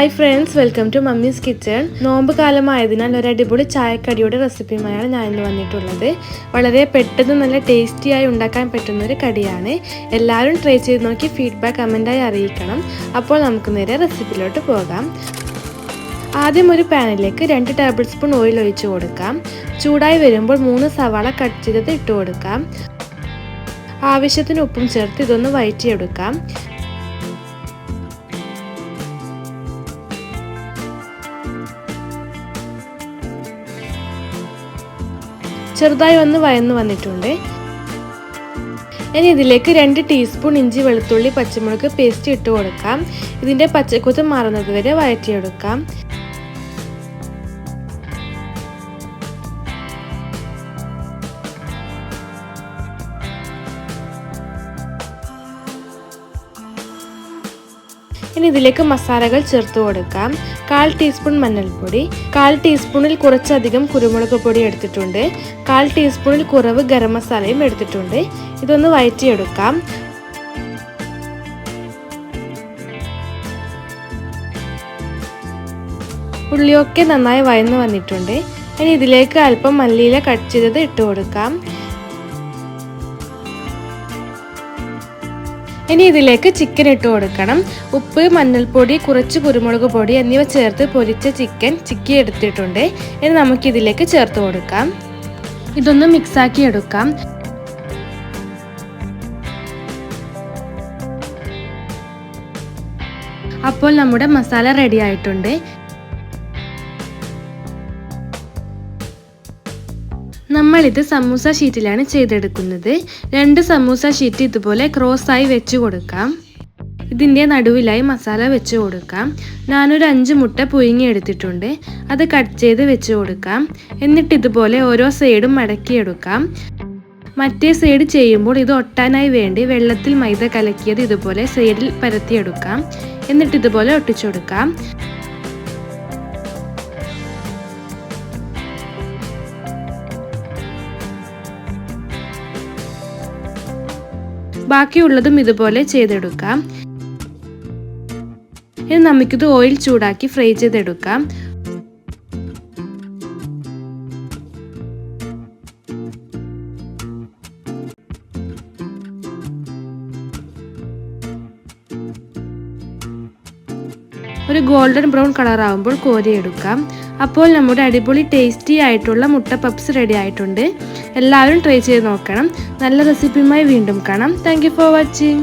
Hi friends, welcome to mummy's kitchen. നോമ്പ് കാലമായതിനാൽ ഒരു അടിപൊളി ചായക്കടിയുടെ റെസിപ്പിയുമായാണ് ഞാൻ ഇന്ന് വന്നിട്ടുള്ളത്. വളരെ പെട്ടെന്ന് നല്ല ടേസ്റ്റിയായി ഉണ്ടാക്കാൻ പറ്റുന്ന ഒരു കടിയാണ്. എല്ലാവരും ട്രൈ ചെയ്ത് നോക്കി ഫീഡ്ബാക്ക് കമൻറ്റായി അറിയിക്കണം. അപ്പോൾ നമുക്ക് നേരെ റെസിപ്പിയിലോട്ട് പോകാം. ആദ്യം ഒരു പാനിലേക്ക് 2 ടേബിൾ സ്പൂൺ ഓയിൽ ഒഴിച്ചു കൊടുക്കാം. ചൂടായി വരുമ്പോൾ 3 സവാള കട്ട് ചെയ്തത് ഇട്ട് കൊടുക്കാം. ആവശ്യത്തിന് ഉപ്പും ചേർത്ത് ഇതൊന്ന് വഴറ്റിയെടുക്കാം. ചെറുതായി ഒന്ന് വഴന്നു വന്നിട്ടുണ്ട്. ഇനി ഇതിലേക്ക് 2 ടീസ്പൂൺ ഇഞ്ചി വെളുത്തുള്ളി പച്ചമുളക് പേസ്റ്റ് ഇട്ട് കൊടുക്കാം. ഇതിൻ്റെ പച്ചക്കുത്ത് മാറുന്നത് വരെ വഴറ്റിയെടുക്കാം. ഇനി ഇതിലേക്ക് മസാലകൾ ചേർത്ത് കൊടുക്കാം. 1/4 ടീസ്പൂൺ മഞ്ഞൾപ്പൊടി, 1/4 ടീസ്പൂണിൽ കുറച്ചധികം കുരുമുളക് പൊടി എടുത്തിട്ടുണ്ട്. 1/4 ടീസ്പൂണിൽ കുറവ് ഗരം മസാലയും എടുത്തിട്ടുണ്ട്. ഇതൊന്ന് വഴറ്റിയെടുക്കാം. ഉള്ളിയൊക്കെ നന്നായി വഴന്നു വന്നിട്ടുണ്ട്. ഇനി ഇതിലേക്ക് അല്പം മല്ലിയില കട്ട് ചെയ്തത് ഇട്ട് കൊടുക്കാം. ഇനി ഇതിലേക്ക് ചിക്കൻ ഇട്ട് കൊടുക്കണം. ഉപ്പ്, മഞ്ഞൾപ്പൊടി, കുറച്ച് കുരുമുളക് പൊടി എന്നിവ ചേർത്ത് പൊരിച്ച ചിക്കൻ ചിക്കി എടുത്തിട്ടുണ്ട്. ഇനി നമുക്കിതിലേക്ക് ചേർത്ത് കൊടുക്കാം. ഇതൊന്ന് മിക്സാക്കി എടുക്കാം. അപ്പോൾ നമ്മുടെ മസാല റെഡി ആയിട്ടുണ്ട്. നമ്മളിത് സമൂസ ഷീറ്റിലാണ് ചെയ്തെടുക്കുന്നത്. 2 സമൂസ ഷീറ്റ് ഇതുപോലെ ക്രോസായി വെച്ച് കൊടുക്കാം. ഇതിൻ്റെ നടുവിലായി മസാല വെച്ച് കൊടുക്കാം. ഞാനൊരു 5 മുട്ട പുഴുങ്ങി എടുത്തിട്ടുണ്ട്. അത് കട്ട് ചെയ്ത് വെച്ച് കൊടുക്കാം. എന്നിട്ട് ഇതുപോലെ ഓരോ സൈഡും മടക്കിയെടുക്കാം. മറ്റേ സൈഡ് ചെയ്യുമ്പോൾ ഇത് ഒട്ടാനായി വേണ്ടി വെള്ളത്തിൽ മൈദ കലക്കിയത് ഇതുപോലെ സൈഡിൽ പരത്തിയെടുക്കാം. എന്നിട്ട് ഇതുപോലെ ഒട്ടിച്ചു കൊടുക്കാം. ബാക്കിയുള്ളതും ഇതുപോലെ ചെയ്തെടുക്കാം. ഇനി നമുക്കിത് ഓയിൽ ചൂടാക്കി ഫ്രൈ ചെയ്തെടുക്കാം. ഒരു ഗോൾഡൻ ബ്രൗൺ കളർ ആകുമ്പോൾ കോരിയെടുക്കാം. അപ്പോൾ നമ്മുടെ അടിപൊളി ടേസ്റ്റി ആയിട്ടുള്ള മുട്ട പപ്സ് റെഡി ആയിട്ടുണ്ട്. എല്ലാവരും ട്രൈ ചെയ്ത് നോക്കണം. നല്ല റെസിപ്പിയുമായി വീണ്ടും കാണാം. Thank you for watching.